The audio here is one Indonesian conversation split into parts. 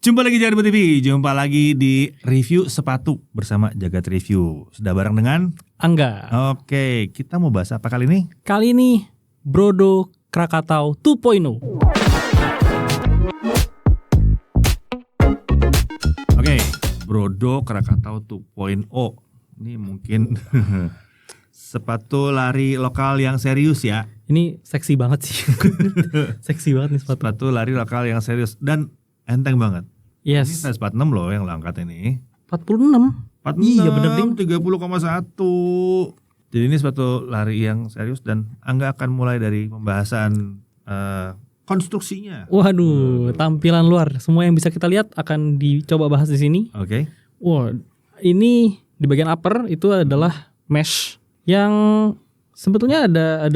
Jumpa lagi Jagat TV, jumpa lagi di review sepatu bersama Jagat Review. Sudah bareng dengan Angga. Oke, kita mau bahas apa kali ini? Kali ini Brodo Krakatau 2.0. Oke, Brodo Krakatau 2.0. Ini mungkin sepatu lari lokal yang serius ya. Ini seksi banget sih. Seksi banget nih sepatu. Sepatu lari lokal yang serius dan enteng banget. Ini Yes. size 46 loh yang lo angkat ini. 46. 46, Iya bener ding. 30,1. Jadi ini sepatu lari yang serius dan Angga akan mulai dari pembahasan konstruksinya. Waduh, tampilan luar. Semua yang bisa kita lihat akan dicoba bahas di sini. Oke. Wah, ini di bagian upper itu adalah mesh yang sebetulnya ada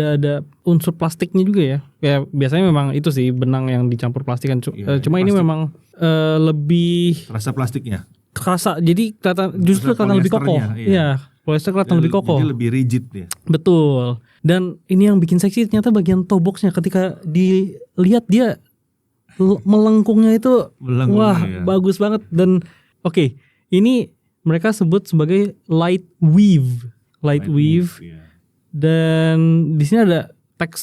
unsur plastiknya juga ya. Ya biasanya memang itu sih benang yang dicampur plastik kan. Iya, Cuma ini plastik. memang lebih Rasa plastiknya. kerasa, jadi justru kelihatan lebih kokoh. Polyesternya, iya. Iya, polyester kelihatan lebih kokoh. Jadi lebih rigid ya. Betul. Dan ini yang bikin seksi ternyata bagian toe boxnya, ketika dilihat dia melengkungnya itu Melengkung, wah ya. bagus banget. Dan oke, ini mereka sebut sebagai light weave. Light weave. Iya. Dan di sini ada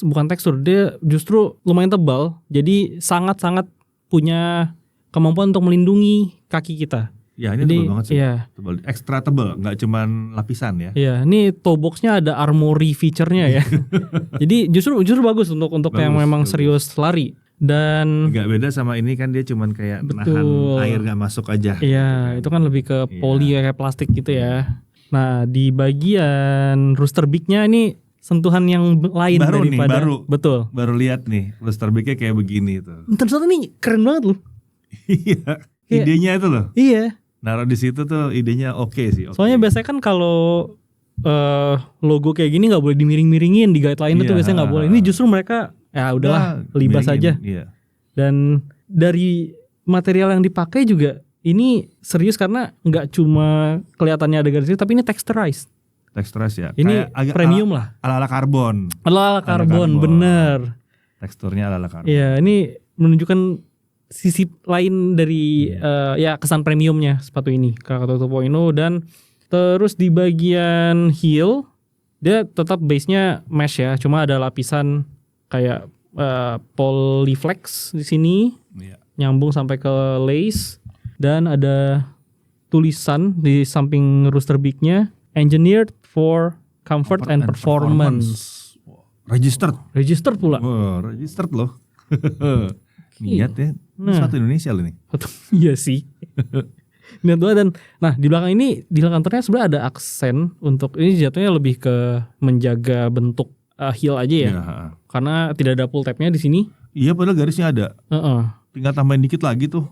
bukan tekstur, dia justru lumayan tebal. Jadi sangat-sangat punya kemampuan untuk melindungi kaki kita. Ya ini Jadi, tebal banget sih. iya. Tebal, ekstra tebal, nggak cuman lapisan ya. Iya, ini toe boxnya ada armory feature-nya ya. Jadi justru bagus untuk Bagus, yang memang bagus. serius lari. Dan Nggak beda sama ini kan dia cuman kayak nahan Betul. air nggak masuk aja. iya, itu kan lebih ke Iya. poly kayak plastik gitu ya. Nah, di bagian rooster beak-nya ini sentuhan yang lain Baru nih, daripada baru. betul. Baru lihat nih, Luster Beak-nya kayak begini tuh. Ternyata ini keren banget loh. Iya. Kayak- Idenya itu loh. Iya. Naruh di situ tuh idenya oke sih. oke. Soalnya biasanya kan kalau logo kayak gini nggak boleh dimiring-miringin, di guideline itu Iya. biasanya nggak boleh. Ini justru mereka ya udahlah, libas miringin, aja. Iya. Dan dari material yang dipakai juga ini serius karena nggak cuma kelihatannya ada garis, tapi ini texturized. Texturized ya. Ini Kayak agak premium lah. Ala karbon. Ala karbon. karbon, bener. Teksturnya ala karbon. Iya, ini menunjukkan sisi lain dari ya kesan premiumnya sepatu ini, Krakatau 2.0. Dan terus di bagian heel dia tetap base-nya mesh ya, cuma ada lapisan kayak polyflex di sini Iya. nyambung sampai ke lace, dan ada tulisan di samping rooster beak-nya, engineered for comfort and performance. Wow. Registered pula. Wah, registered loh. Niat ya. Ini Nah. Sepatu Indonesia loh nih. Iya sih. Dan di belakang ini, di belakang kantornya sebenarnya ada aksen untuk ini, jatuhnya lebih ke menjaga bentuk heel aja ya. Iya. Karena tidak ada pull tab-nya di sini. Iya, padahal garisnya ada. Heeh. Tinggal tambahin dikit lagi tuh.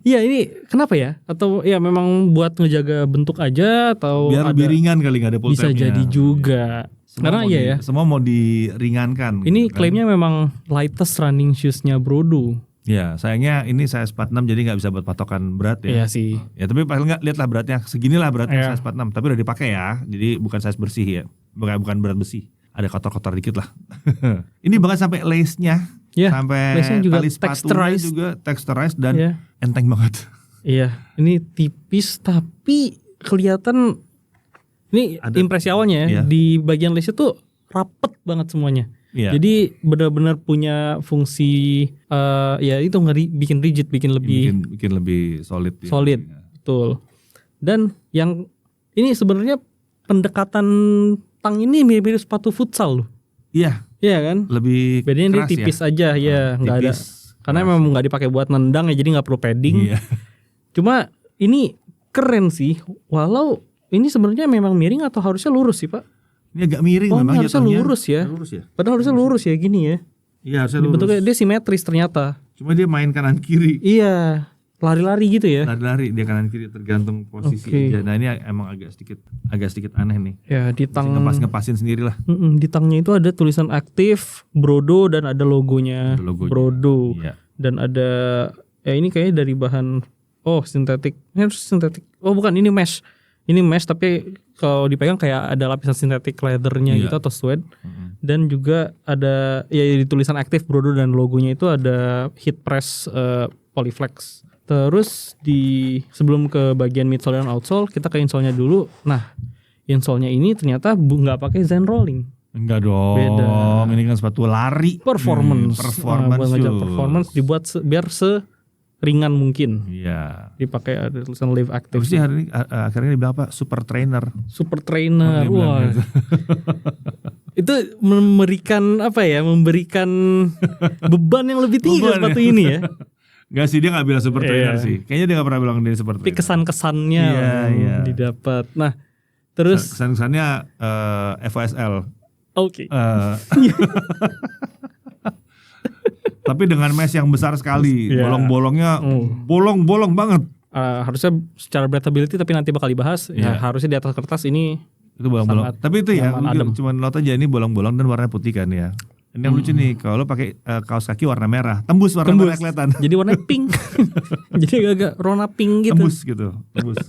Iya, ini kenapa ya? Atau ya memang buat ngejaga bentuk aja, atau Biar lebih ringan kali, nggak ada pull bisa tabnya. jadi juga. Karena mau iya ya. Semua mau diringankan. Ini gitu kan. klaimnya memang lightest running shoes-nya Brodo. Ya, sayangnya ini size 46 jadi nggak bisa buat patokan berat ya. Iya sih. Ya tapi paling nggak lihatlah beratnya, seginilah beratnya Iya. size 46. Tapi udah dipakai ya, jadi bukan size bersih ya, bukan berat besi. Ada kotor-kotor dikit lah. Ini bahkan sampai lace-nya, Ya, sampai lace-nya juga tali sepatunya texturized. juga texturized dan Iya. enteng banget. Iya, ini tipis tapi kelihatan, ini Ada- impresi awalnya ya, iya. di bagian lace itu rapet banget semuanya. Iya. Jadi benar-benar punya fungsi ya itu bikin rigid, bikin lebih bikin lebih solid. ya. solid. Betul. Dan yang ini sebenarnya pendekatan tang ini mirip-mirip sepatu futsal loh. Iya, Iya kan? lebih Bedanya dia keras tipis ya. aja ya, nggak ada. Tipis, Karena keras. memang nggak dipakai buat nendang ya, jadi nggak perlu padding. Iya. Cuma ini keren sih, walau ini sebenarnya memang miring atau harusnya lurus sih Pak? Ini agak miring Oh, ini memang harusnya jatuhnya. lurus ya. Lurus ya. Padahal harusnya lurus ya gini ya. Iya, harusnya Ini lurus. bentuknya dia simetris ternyata. Cuma dia main kanan kiri. Iya, lari-lari gitu ya. Lari-lari dia kanan kiri tergantung posisi Oke. aja. Nah, ini emang agak sedikit aneh nih. Ya di Mesti tang ngepas-ngepasin sendiri lah. di tangnya itu ada tulisan aktif Brodo dan ada logonya, Ada logonya. Brodo. Iya. Dan ada ini kayaknya dari bahan sintetik. Ini harus sintetik. Oh bukan, ini mesh. Ini mesh tapi kalau dipegang kayak ada lapisan synthetic leathernya Iya. gitu atau suede. Dan juga ada ya di tulisan aktif Brodo dan logonya itu ada heat press Polyflex. Terus sebelum ke bagian midsole dan outsole kita ke insole-nya dulu. Nah, insole-nya ini ternyata nggak pakai Zen rolling. Enggak dong. Beda. Ini kan sepatu lari. Performance. Performance Buat ngajak shoes. performance dibuat biar ringan mungkin. Iya. Dipakai ada tulisan Live Active. Terus sih hari ini akhirnya dibilang apa? Super trainer. Super trainer. Dia bilang Wah. gitu. Itu memberikan beban yang lebih tinggi Beban, sepatu ya. ini ya. Enggak sih, dia gak bilang super trainer Iya. sih. Kayaknya dia gak pernah bilang dia super Tapi trainer. kesan-kesannya Iya. didapat. Nah, terus Kesan-kesannya FOSL. oke. Tapi dengan mesh yang besar sekali. Iya. Bolong-bolongnya bolong-bolong banget. Harusnya secara breathability tapi nanti bakal dibahas. Ya, Iya. harusnya di atas kertas ini Itu bolong-bolong. sangat Tapi itu ya, nyaman, adem. cuma note aja ini bolong-bolong dan warnanya putih kan ya. Ini yang lucu nih, kalau lo pakai kaos kaki warna merah, tembus warna merah kelihatan. Jadi warnanya pink. Jadi agak warna pink gitu. Tembus gitu, tembus.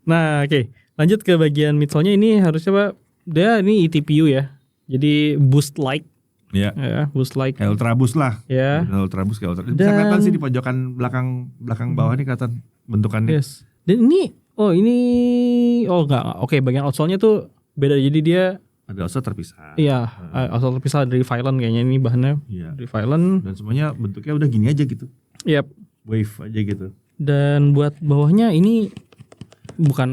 Nah, oke. Lanjut ke bagian midsole-nya ini harusnya Pak, dia ini eTPU ya. Jadi boost like Ya, ya, boost like kayak ultra boost lah. ya. Ultra boost kayak ultra. Bisa Dan- kelihatan sih di pojokan belakang bawah nih kelihatan bentukannya. Yes. Dan ini enggak. Oke, bagian outsole-nya tuh beda. Jadi dia Ada outsole terpisah. iya, outsole terpisah dari Vylan kayaknya ini bahannya Iya. dari Vylan. Dan semuanya bentuknya udah gini aja gitu. Yap. Wave aja gitu. Dan buat bawahnya ini bukan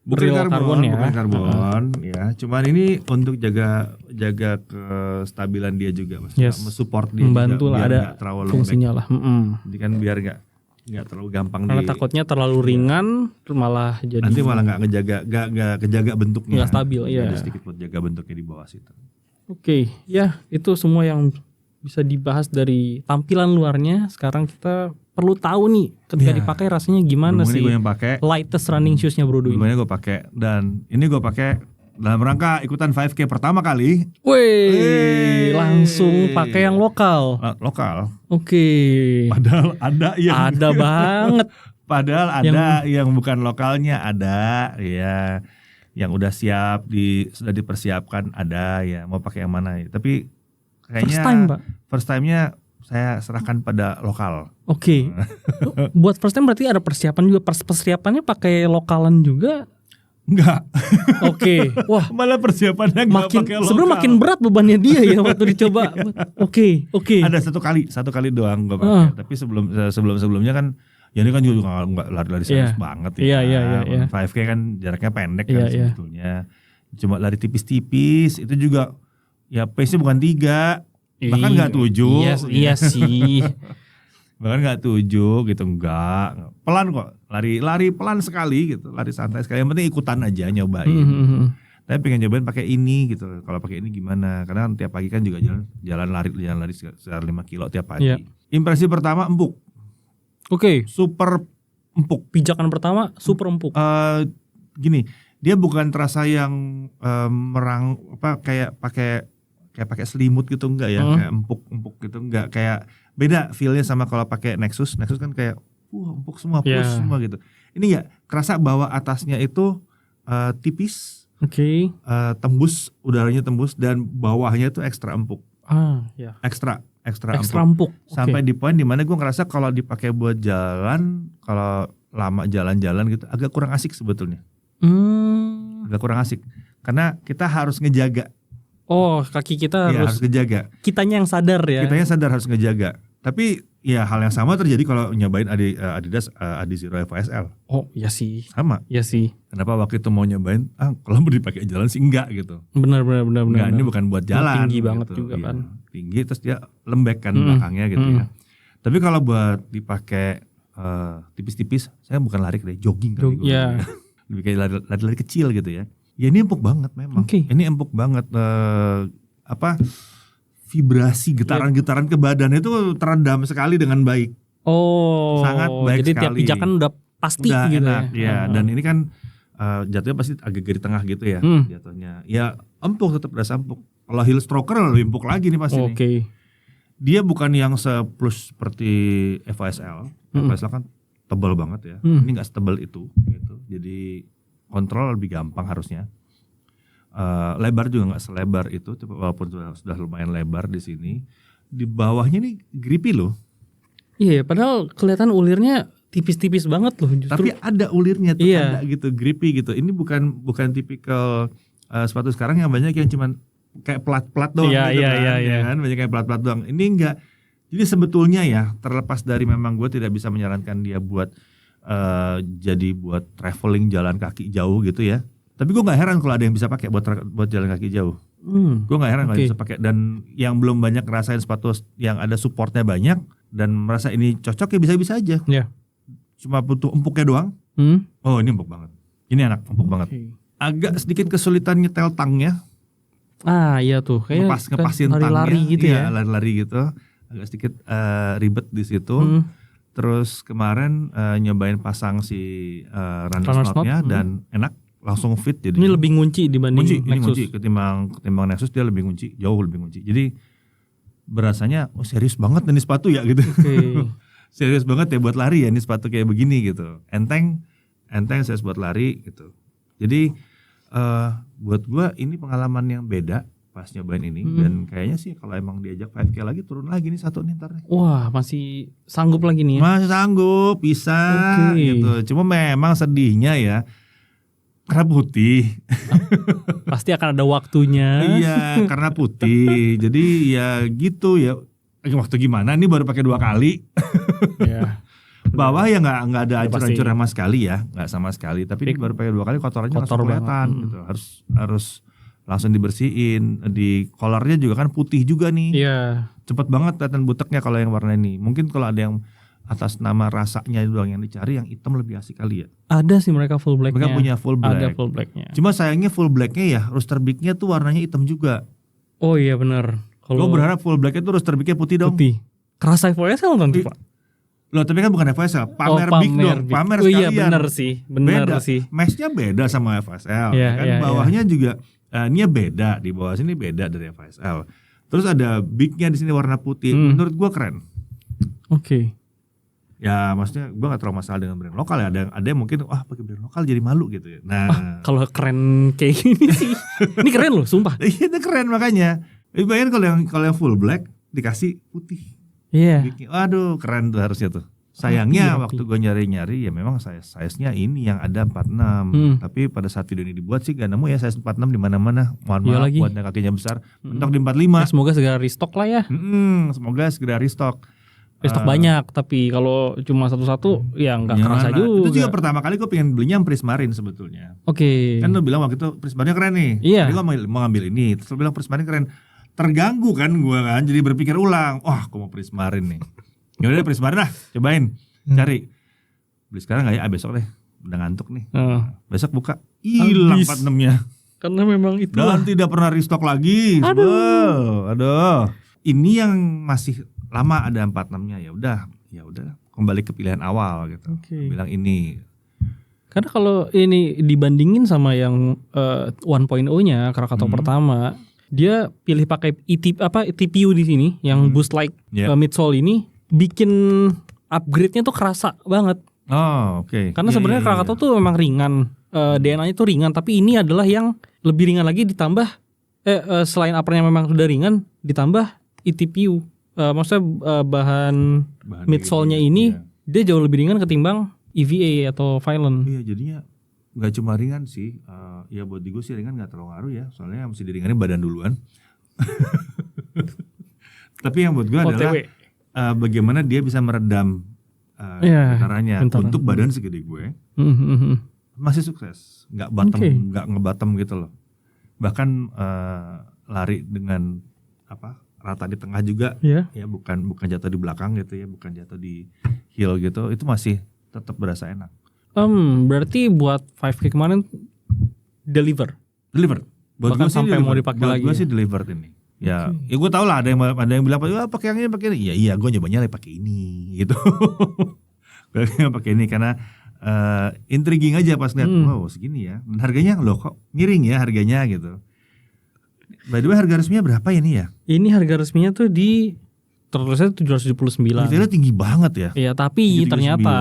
real karbon ya. Bukan karbon, ya. Cuman ini untuk jaga kestabilan dia juga, maksudnya Yes. mensupport dia Membantu juga, lah, biar ada nggak terlalu lembek. fungsinya lah. Jadi kan biar nggak terlalu gampang Karena takutnya terlalu ringan malah jadi nanti malah nggak kejaga bentuknya. Nggak stabil, iya. Ada sedikit buat jaga bentuknya di bawah situ. Oke, ya itu semua yang bisa dibahas dari tampilan luarnya. Sekarang kita perlu tahu nih ketika Ya. dipakai rasanya gimana Belum sih. ini gue yang pakai. Lightest running shoes-nya Brodo ini. Dulunya gue pakai dan ini gue pakai dalam rangka ikutan 5K pertama kali. Wih, langsung pakai yang lokal. Lokal. Oke. Padahal ada yang Ada banget. Padahal ada yang bukan lokalnya, ada ya yang udah sudah dipersiapkan, ada ya mau pakai yang mana ya. Tapi kayaknya First time, Pak. first time-nya saya serahkan pada lokal. Oke. Buat first time berarti ada persiapan juga. Persiapannya pakai lokalan juga. Enggak. Oke. Wah, Malah persiapannya enggak makin pakai lokal. sebenarnya makin berat bebannya dia ya waktu dicoba. Oke. Ada satu kali doang gue pakai. Tapi sebelumnya kan ya ini kan juga nggak lari-lari serius banget ya. Iya. 5K kan jaraknya pendek Iya, kan iya. sebetulnya. Cuma lari tipis-tipis itu juga ya pace-nya bukan 3, bahkan nggak 7. Iya sih. Bahkan nggak 7 gitu, enggak. Pelan kok. Lari pelan sekali gitu, lari santai sekali. Yang penting ikutan aja nyobain. Tapi pengen nyobain pakai ini gitu. Kalau pakai ini gimana? Karena kan tiap pagi kan juga jalan lari sekitar 5 kilo tiap pagi. Iya. Impresi pertama empuk. Oke. Super empuk. Pijakan pertama super empuk. Gini, dia bukan terasa yang kayak pakai selimut gitu, enggak ya, kayak empuk gitu, enggak, kayak beda feel-nya sama kalau pakai Nexus. Nexus kan kayak empuk semua, plus semua gitu. Ini enggak, kerasa bahwa atasnya itu tipis, Oke. tembus, udaranya tembus, dan bawahnya itu ekstra empuk. Ya. Ekstra empuk. Sampai di poin dimana gue ngerasa kalau dipakai buat jalan, kalau lama jalan-jalan gitu agak kurang asik sebetulnya. Agak kurang asik karena kita harus ngejaga. Oh, kaki kita Ya, harus ngejaga. kitanya yang sadar ya. Kitanya sadar harus ngejaga. Tapi ya hal yang sama terjadi kalau nyobain Adidas Adizero FSL. Oh, iya sih. Sama. Iya sih. Kenapa waktu itu mau nyobain? Kalau mau dipakai jalan sih enggak gitu. Benar. Enggak, ini bukan buat jalan. Tinggi banget gitu. juga kan. Tinggi terus dia lembek kan belakangnya gitu ya. Tapi kalau buat dipakai tipis-tipis, saya bukan lari kayak jogging kali gue. Iya. Lebih kayak lari-lari kecil gitu ya. Ya ini empuk banget memang. Oke. Ini empuk banget. Vibrasi getaran-getaran ke badan itu teredam sekali dengan baik. Oh. Sangat baik jadi sekali. tiap pijakan udah pasti Udah gitu enak, ya. ya. Dan ini kan jatuhnya pasti agak di tengah gitu ya jatuhnya. Ya empuk, tetap berasa empuk. Kalau heel stroker lebih empuk lagi nih pasti nih. Oke. Dia bukan yang seplus seperti FSL. FSL kan tebal banget ya. Ini nggak setebal itu gitu. Jadi kontrol lebih gampang harusnya. Lebar juga nggak selebar itu, walaupun sudah lumayan lebar di sini. Di bawahnya nih grippy loh. Iya, padahal kelihatan ulirnya tipis-tipis banget loh. Justru. Tapi ada ulirnya tuh, Iya. ada gitu, grippy gitu. Ini bukan tipikal sepatu sekarang yang banyak yang cuman kayak plat-plat doang Iya, gitu iya, kan, iya, ya iya. kan, banyak kayak plat-plat doang. Ini enggak. Jadi sebetulnya ya, terlepas dari memang gue tidak bisa menyarankan dia buat jadi buat traveling jalan kaki jauh gitu ya. Tapi gue nggak heran kalau ada yang bisa pakai buat jalan kaki jauh. Gue nggak heran kalau Oke. bisa pakai. Dan yang belum banyak ngerasain sepatu yang ada supportnya banyak dan merasa ini cocok ya bisa-bisa aja. Iya. Cuma butuh empuknya doang. Oh ini empuk banget. Ini enak, empuk banget. Oke. Agak sedikit kesulitan nyetel tangnya, Iya tuh, kayak ngepasin lari-lari tangnya, gitu iya, ya. lari-lari gitu. Agak sedikit ribet di situ. Terus kemarin nyobain pasang si runner's Runner's knot-nya knot, dan enak, langsung fit jadi. Ini lebih ngunci dibanding Ngunci, ini Nexus. ngunci ketimbang Nexus, dia lebih ngunci, jauh lebih ngunci. Jadi berasanya serius banget nih sepatu ya gitu. Oke. Serius banget ya buat lari ya ini sepatu kayak begini gitu. Enteng serius buat lari gitu. Jadi buat gua ini pengalaman yang beda pas nyobain ini dan kayaknya sih kalau emang diajak 5K lagi turun lagi nih satu nih ntar nih. Wah, masih sanggup lagi nih ya. Masih sanggup, bisa Oke. gitu. Cuma memang sedihnya ya karena putih. Pasti akan ada waktunya. Iya, karena putih. Jadi ya gitu ya. Waktu gimana? Ini baru pakai 2 kali. Ya. Bawah ya nggak ada Ya, ancur-ancur pasti. sama sekali ya, nggak sama sekali. Tapi ini baru pakai 2 kali, kotorannya Kotor langsung kelihatan. banget. Gitu. Harus langsung dibersihin. Di collarnya juga kan putih juga nih. Iya. Cepet banget kelihatan buteknya kalau yang warna ini. Mungkin kalau ada yang atas nama rasanya doang yang dicari, yang hitam lebih asik kali ya. Ada sih mereka full blacknya. Mereka punya full black. Ada full blacknya. Cuma sayangnya full blacknya ya, rooster bignya tuh warnanya hitam juga. Oh iya benar. Gue berharap full blacknya tuh rooster bignya putih dong. putih. Kerasa FOSL nanti Pak. Loh tapi kan bukan FSL, pamer Oh, big dong, big. pamer Oh iya sekalian. benar sih, benar Beda. sih. Matchnya beda sama FSL, Iya, kan iya, bawahnya juga ini beda, di bawah sini beda dari FSL. Terus ada bignya di sini warna putih, menurut gua keren. Oke. Ya maksudnya gua nggak terlalu masalah dengan brand lokal ya, ada yang mungkin pakai brand lokal jadi malu gitu ya. Nah, Kalau keren kayak gini sih. Ini keren loh, sumpah. iya itu keren makanya. Bayangin kalau yang full black dikasih putih. Iya. Waduh keren tuh harusnya tuh. Sayangnya Rapi. waktu gue nyari-nyari ya memang size-nya ini yang ada 46. Tapi pada saat video ini dibuat sih gak nemu ya size 46 di mana-mana. Mohon Iya maaf lagi. buat yang kakinya besar. Mentok di 45. Ya, semoga segera restock lah ya. Semoga segera restock. Restock banyak, tapi kalau cuma satu-satu ya nggak kerasa Gimana? juga. Itu juga pertama kali gue pengen belinya yang Prismarine sebetulnya. Oke. Kan lo bilang waktu itu Prismarine keren nih. Iya. Jadi gue mau ngambil ini. Terus lo bilang Prismarine keren. Terganggu kan gue kan. Jadi berpikir ulang. Wah gue mau Prismarine nih. Yaudah Prismarine lah. Cobain. Cari. Beli sekarang gak ya? Besok deh. Udah ngantuk nih. Besok buka. Hilang Habis. 46-nya. Karena memang itu. Dan tidak pernah restock lagi. Aduh. Ini yang masih lama ada 46-nya. Ya udah. Kembali ke pilihan awal gitu. Oke. Bilang ini. Karena kalau ini dibandingin sama yang 1.0-nya Krakatau pertama, dia pilih pakai TPU di sini yang Boost Like Yeah. midsole ini bikin upgrade-nya tuh kerasa banget. Oh oke. Karena Iya, sebenarnya iya, Krakatau tuh memang ringan, DNA-nya tuh ringan, tapi ini adalah yang lebih ringan lagi ditambah selain uppernya memang sudah ringan, ditambah eTPU. Maksudnya bahan midsole-nya ini dia jauh lebih ringan ketimbang EVA atau Vylon. Iya jadinya nggak cuma ringan sih. Ya buat di gue sih ringan nggak terlalu ngaruh ya. Soalnya yang mesti diringanin badan duluan. Tapi yang buat gue adalah bagaimana dia bisa meredam getarannya. getaran. Untuk badan segede gue masih sukses. Nggak bottom, nggak ngebottom gitu loh. Bahkan lari dengan rata di tengah juga. Iya. Ya bukan jatuh di belakang gitu ya, bukan jatuh di heel gitu. Itu masih tetap berasa enak. Berarti buat 5K kemarin delivered. Buat Bahkan gue sih sampai mau delivered. dipakai Buat lagi gue ya? sih delivered ini. Ya gue tau lah ada yang bilang pakai yang ini pakai ini. Iya gue nyobanya pakai ini gitu. Gue pakai ini karena intriguing aja pas lihat wow segini ya. Dan harganya loh kok miring ya harganya gitu. By the way harga resminya berapa ya nih ya? Ini harga resminya tuh di tertulisnya 779. Retailnya tinggi banget ya. Iya, tapi 779. ternyata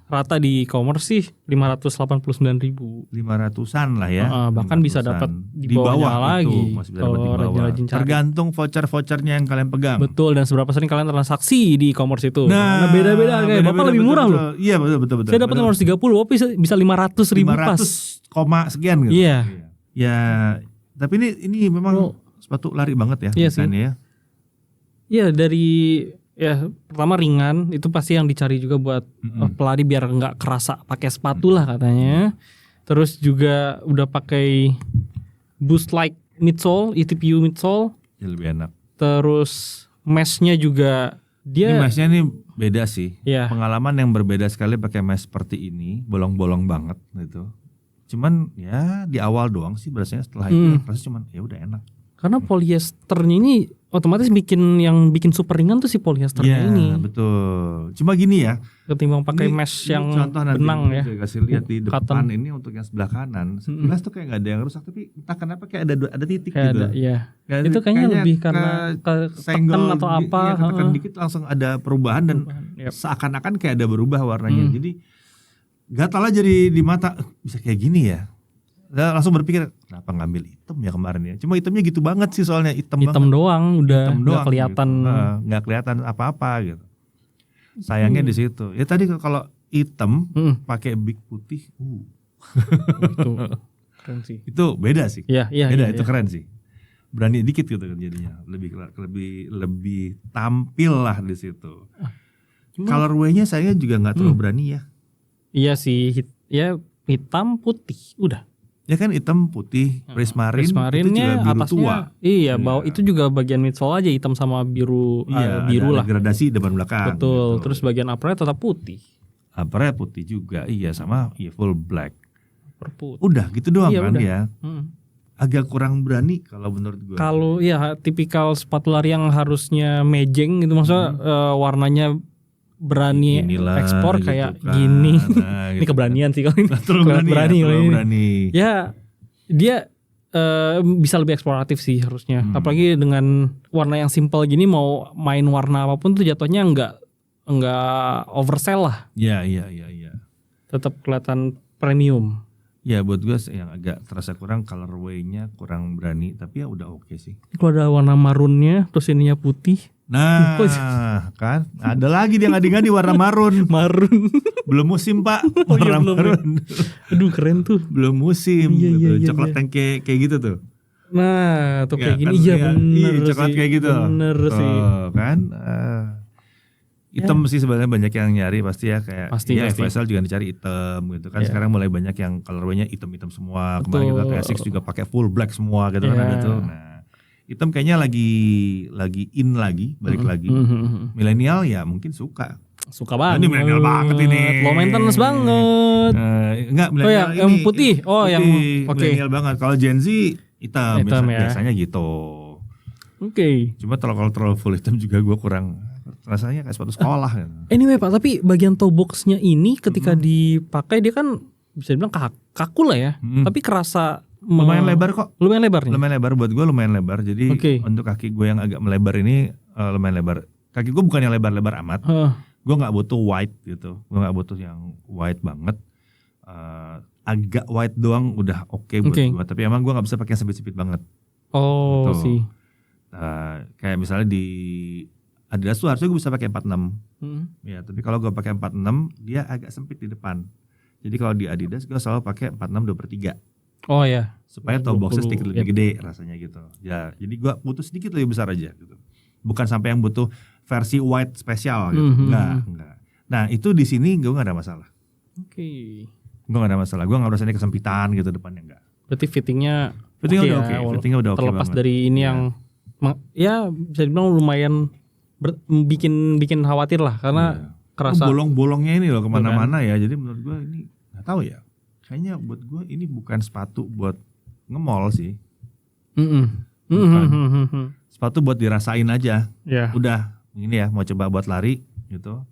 rata di e-commerce sih 589.000. 500-an lah ya. Bahkan bisa 500-an. dapat di bawahnya lagi. Itu masih bisa dapat di Kalau bawah. rajin-rajin cari. Tergantung voucher-vouchernya yang kalian pegang. Betul, dan seberapa sering kalian transaksi di e-commerce itu. Nah, Karena beda-beda harganya. beda-beda, Bapak lebih betul, murah betul. loh. Iya betul. Saya dapat 530, Bapak bisa 500.000 pas. 500 koma sekian gitu. Iya. Ya, tapi ini memang sepatu lari banget ya. Iya sih. desainnya ya. Iya, dari ya pertama ringan, itu pasti yang dicari juga buat pelari biar nggak kerasa pakai sepatu lah katanya. Terus juga udah pakai Boost Like midsole, ETPU midsole. Ya, lebih enak. Terus meshnya juga Ini dia meshnya ini beda sih. ya Pengalaman yang berbeda sekali pakai mesh seperti ini, bolong-bolong banget gitu. Cuman ya di awal doang sih berasanya, setelah itu rasanya cuman ya udah enak. karena polyesternya ini otomatis yang bikin super ringan tuh si polyesternya Iya, ini betul. Cuma gini ya, ketimbang pakai ini mesh yang contoh nanti benang ya. saya kasih lihat di depan Cotton. ini untuk yang sebelah kanan. Sekilas tuh kayak nggak ada yang rusak, tapi entah kenapa kayak ada titik Kayak gitu. ada, ya. Kayak Itu kayaknya lebih karena senggol ketekan atau apa. Iya, ketekan dikit langsung ada perubahan dan Yep. seakan-akan kayak ada berubah warnanya. Jadi gatal aja di mata, bisa kayak gini ya. Nah, langsung berpikir kenapa ngambil hitam ya kemarin ya. Cuma hitamnya gitu banget sih, soalnya hitam Hitam banget. doang udah Hitam nggak doang kelihatan. gitu. Nggak kelihatan apa-apa gitu. Sayangnya di situ. Ya tadi kalau hitam pakai big putih, Itu keren sih. itu beda sih. Iya, Beda, iya. itu keren sih. Berani dikit gitu kan jadinya. Lebih tampil lah di situ. Colorway-nya saya juga nggak terlalu berani ya. Iya sih, ya hitam putih udah. Ya kan hitam putih, prismarin itu juga Prismarinnya biru atasnya, tua. iya, bawah itu juga bagian midsole aja hitam sama biru, biru ada lah. gradasi depan belakang. Betul. gitu. Terus bagian uppernya tetap putih. Uppernya putih juga, iya, sama ya full black. Upper putih. Udah gitu doang Iya, kan udah. ya. Hmm. Agak kurang berani kalau menurut gue. Kalau ya tipikal sepatu lari yang harusnya mejeng gitu, maksudnya warnanya berani Inilah, ekspor gitu kayak kan. gini. Nah, Ini gitu keberanian sih kalau ini. Terlalu berani, Berani ya, kalau terlalu ini. berani. Ya dia bisa lebih eksploratif sih harusnya. Apalagi dengan warna yang simpel gini, mau main warna apapun tuh jatuhnya nggak oversell lah. Iya. Tetap kelihatan premium. Ya buat gue yang agak terasa kurang colorway-nya kurang berani, tapi ya udah oke sih. Kalau ada warna marunnya terus ininya putih. Nah, kan ada lagi dia ngadi-ngadi warna marun. Marun. Belum musim, Pak. Oh iya, Warna belum, marun. Aduh keren tuh. Belum musim. Iya, gitu. iya, Coklat iya. yang kayak gitu tuh. Nah, tuh kayak Ya, gini kan, iya ya, bener iya, coklat sih. kayak gitu. Bener sih. Kan. Hitam sih sebenarnya banyak yang nyari pasti ya, kayak Pasti, ya pasti. FSL juga dicari hitam gitu kan. Iya. Sekarang mulai banyak yang colorway-nya hitam-hitam semua. Betul. Kemarin juga kayak Six juga pakai full black semua gitu kan, Iya. ada tuh. Nah, hitam kayaknya lagi in lagi, balik lagi. Milenial ya mungkin suka. Suka banget. Ini milenial banget ini. Low maintenance banget. Enggak, Oh ya, milenial yang ini. putih. Oh, yang oke. Milenial banget. Kalau Gen Z hitam, Hitam ya. biasanya gitu. Oke. Cuma kalau terlalu full hitam juga gue kurang, rasanya kayak sepatu sekolah gitu. Anyway Pak, tapi bagian toe box-nya ini ketika dipakai dia kan bisa dibilang kaku lah ya. Tapi kerasa Lumayan lebar kok. Lumayan lebar nih. Lumayan lebar buat gue, lumayan lebar. Jadi Oke. untuk kaki gue yang agak melebar ini lumayan lebar. Kaki gue bukan yang lebar-lebar amat. Gue nggak butuh wide gitu. Gue nggak butuh yang wide banget. Agak wide doang udah oke buat Oke. gue. Tapi emang gue nggak bisa pakai yang sempit-sempit banget. Oh Gitu. sih. Kayak misalnya di Adidas tuh harusnya gue bisa pakai 46. Ya, tapi kalau gue pakai 46 dia agak sempit di depan. Jadi kalau di Adidas gue selalu pakai 46 2/3. Oh ya. Supaya toe boxnya 20, sedikit lebih gede rasanya gitu. Ya, jadi gue butuh sedikit lebih besar aja gitu. Bukan sampai yang butuh versi white spesial gitu. Enggak. Nah, itu di sini gue gak ada masalah. Oke. Gue gak ada masalah. Gue gak merasa ini kesempitan gitu depannya, enggak. Berarti fittingnya Fittingnya udah oke. ya, Fittingnya udah oke terlepas banget. dari ini Iya. yang ya bisa dibilang lumayan bikin khawatir lah karena kerasa bolong-bolongnya ini loh kemana-mana ya. Jadi menurut gue ini gak tahu ya. Kayaknya buat gue ini bukan sepatu buat nge-mall sih. Bukan. Sepatu buat dirasain aja. Ya. Udah ini ya mau coba buat lari gitu.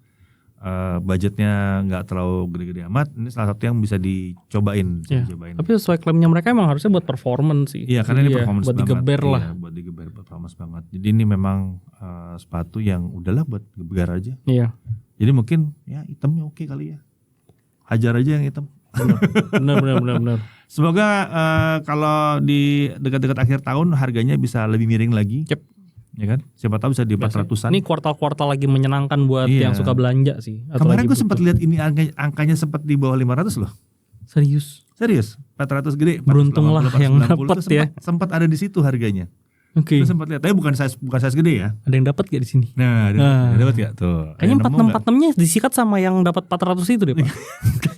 budgetnya nggak terlalu gede-gede amat, ini salah satu yang bisa dicobain. Ya. Tapi sesuai klaimnya mereka emang harusnya buat performance sih. Iya, karena ini performance buat banget. digeber lah. Iya, buat digeber, performance banget. Jadi ini memang sepatu yang udahlah buat geber aja. Iya. Jadi mungkin ya hitamnya oke kali ya. Hajar aja yang hitam. Benar. Semoga kalau di dekat-dekat akhir tahun harganya bisa lebih miring lagi. Yep. Ya kan? Siapa tahu bisa di 400-an. Ini kuartal-kuartal lagi menyenangkan buat yang suka belanja sih. Kemarin gue sempat lihat ini angkanya sempat di bawah 500 loh. Serius? 400 gede. Beruntunglah yang dapat ya. Sempat ada di situ harganya. Oke. Gue sempat lihat, tapi bukan size gede ya. Ada yang dapat gak di sini? Nah, dapat ya tuh. Kayaknya 4646-nya disikat sama yang dapat 400 itu deh, Pak.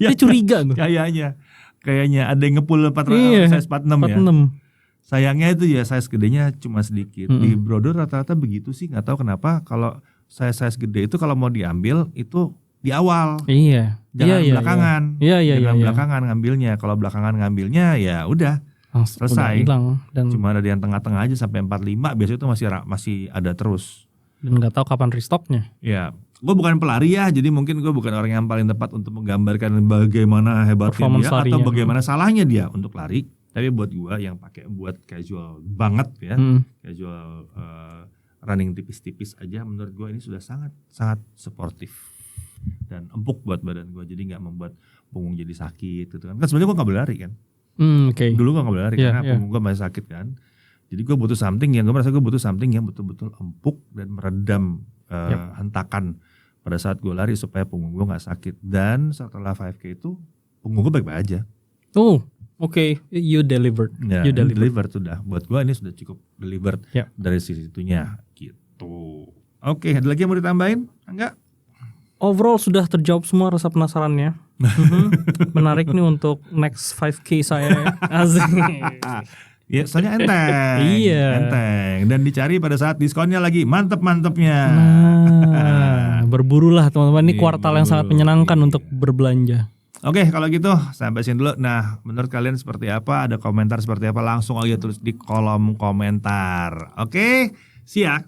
Saya curiga tuh. Kayaknya ada yang ngepul 400 size 46 ya. Sayangnya itu ya size gedenya cuma sedikit. Di Brodor rata-rata begitu sih, nggak tahu kenapa kalau size gede itu kalau mau diambil itu di awal. Iya. Jangan belakangan. Iya. Belakangan ngambilnya. Kalau belakangan ngambilnya ya udah selesai. Hilang dan cuma ada yang tengah-tengah aja sampai 45 biasanya itu masih ada terus. Dan nggak tahu kapan restocknya. Ya, gue bukan pelari ya, jadi mungkin gue bukan orang yang paling tepat untuk menggambarkan bagaimana hebatnya dia atau bagaimana salahnya dia untuk lari. Tapi buat gue yang pakai buat casual banget ya, casual running tipis-tipis aja, menurut gue ini sudah sangat sportif dan empuk buat badan gue, jadi nggak membuat punggung jadi sakit gitu kan. Kan sebenarnya gue nggak boleh lari kan. Dulu gue nggak boleh lari karena punggung gue masih sakit kan. Jadi gue butuh something yang gue merasa gue butuh something yang betul-betul empuk dan meredam hentakan pada saat gue lari supaya punggung gue nggak sakit. Dan setelah 5K itu punggung gue baik-baik aja. Oke, you delivered. Ya, you delivered sudah. Buat gue ini sudah cukup delivered dari sisi itunya gitu. Oke, ada lagi yang mau ditambahin? Enggak? Overall sudah terjawab semua rasa penasarannya. Menarik nih untuk next 5K saya. Asik. Ya, soalnya enteng. Enteng. Dan dicari pada saat diskonnya lagi mantep-mantepnya. Berburulah teman-teman. Ini kuartal yang sangat menyenangkan untuk berbelanja. Oke, kalau gitu sampai sini dulu. Nah, menurut kalian seperti apa? Ada komentar seperti apa? Langsung aja tulis di kolom komentar. Oke, siap.